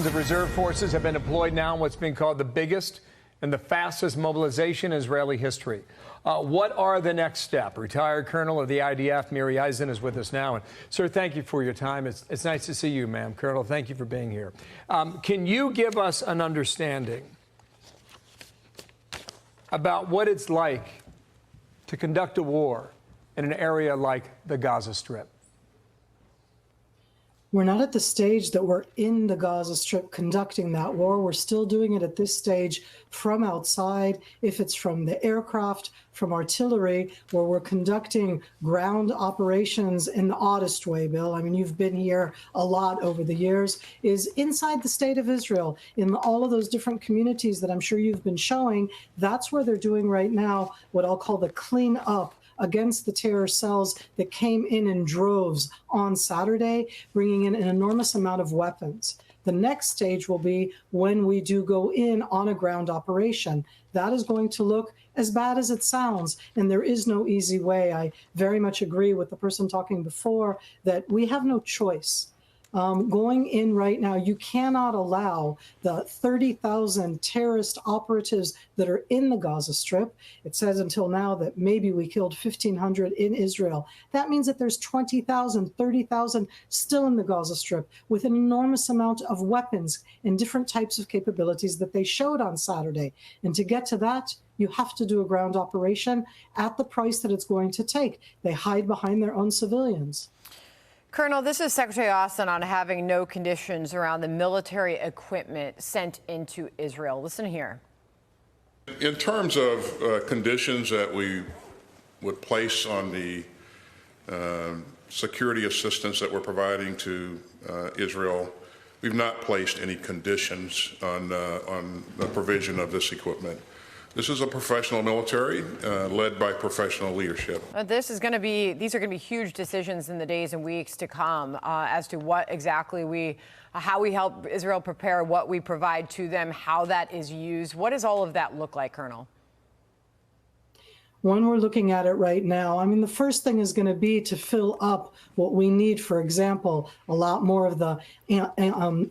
The reserve forces have been deployed now in what's been called the biggest and the fastest mobilization in Israeli history. What are the next steps? Retired Colonel of the IDF, Miri is with us now. And, sir, thank you for your time. It's nice to see you, ma'am. Colonel, thank you for being here. Can you give us an understanding about what it's like to conduct a war in an area like the Gaza Strip? We're not at the stage that we're in the Gaza Strip conducting that war. We're still doing it at this stage from outside, if it's from the aircraft, from artillery, where we're conducting ground operations in the oddest way, Bill. I mean, you've been here a lot over the years, is inside the state of Israel, in all of those different communities that I'm sure you've been showing. That's where they're doing right now what I'll call the clean up against the terror cells that came in droves on Saturday, bringing in an enormous amount of weapons. The next stage will be when we do go in on a ground operation. That is going to look as bad as it sounds, and there is no easy way. I very much agree with the person talking before that we have no choice. Going in right now, you cannot allow the 30,000 terrorist operatives that are in the Gaza Strip. It says until now that maybe we killed 1,500 in Israel. That means that there's 20,000, 30,000 still in the Gaza Strip with an enormous amount of weapons and different types of capabilities that they showed on Saturday. And to get to that, you have to do a ground operation at the price that it's going to take. They hide behind their own civilians. Colonel, this is Secretary Austin on having no conditions around the military equipment sent into Israel. Listen here. In terms of conditions that we would place on the security assistance that we're providing to Israel, we've not placed any conditions on the provision of this equipment. This is a professional military led by professional leadership. These are going to be huge decisions in the days and weeks to come as to what exactly how we help Israel prepare, what we provide to them, how that is used. What does all of that look like, Colonel? When we're looking at it right now, I mean, the first thing is going to be to fill up what we need. For example, a lot more of the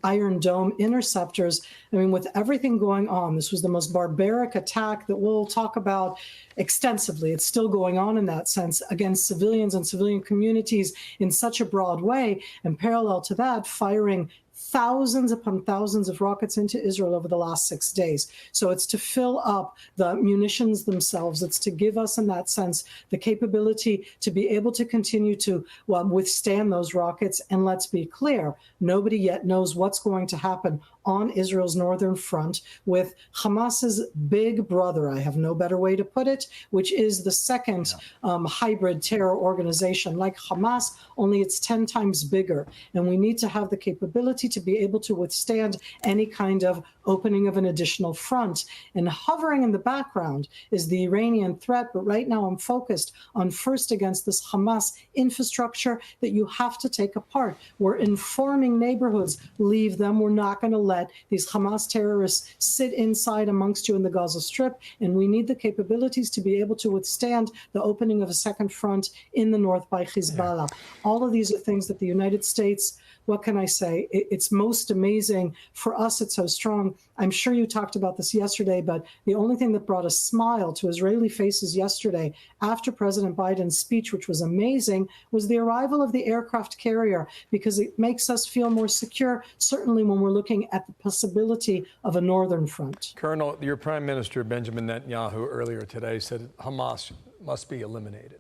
Iron Dome interceptors. I mean, with everything going on, this was the most barbaric attack that we'll talk about extensively. It's still going on in that sense against civilians and civilian communities in such a broad way. And parallel to that, firing thousands upon thousands of rockets into Israel over the last 6 days. So it's to fill up the munitions themselves. It's to give us, in that sense, the capability to be able to continue to withstand those rockets. And let's be clear, nobody yet knows what's going to happen on Israel's northern front with Hamas's big brother, I have no better way to put it, which is the second hybrid terror organization like Hamas, only it's 10 times bigger. And we need to have the capability to be able to withstand any kind of opening of an additional front. And hovering in the background is the Iranian threat, but right now I'm focused on first against this Hamas infrastructure that you have to take apart. We're informing neighborhoods, leave them. We're not going to let these Hamas terrorists sit inside amongst you in the Gaza Strip, and we need the capabilities to be able to withstand the opening of a second front in the north by Hezbollah. All of these are things that the United States, what can I say? It's most amazing. For us, it's so strong. I'm sure you talked about this yesterday, but the only thing that brought a smile to Israeli faces yesterday after President Biden's speech, which was amazing, was the arrival of the aircraft carrier, because it makes us feel more secure, certainly when we're looking at the possibility of a northern front. Colonel, your Prime Minister, Benjamin Netanyahu, earlier today said Hamas must be eliminated.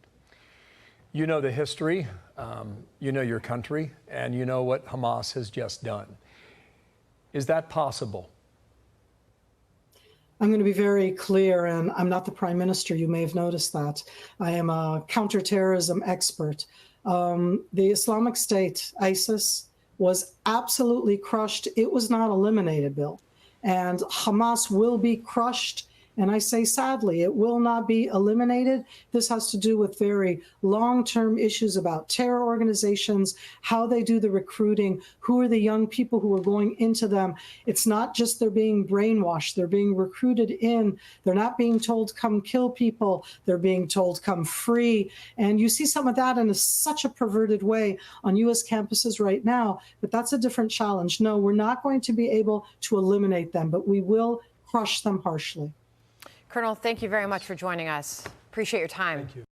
You know the history, you know your country, and you know what Hamas has just done. Is that possible? I'm going to be very clear, and I'm not the Prime Minister. You may have noticed that. I am a counterterrorism expert. The Islamic State, ISIS, was absolutely crushed. It was not eliminated, Bill. And Hamas will be crushed. And I say, sadly, it will not be eliminated. This has to do with very long-term issues about terror organizations, how they do the recruiting, who are the young people who are going into them. It's not just they're being brainwashed, they're being recruited in. They're not being told, come kill people. They're being told, come free. And you see some of that in such a perverted way on U.S. campuses right now, but that's a different challenge. No, we're not going to be able to eliminate them, but we will crush them harshly. Colonel, thank you very much for joining us. Appreciate your time. Thank you.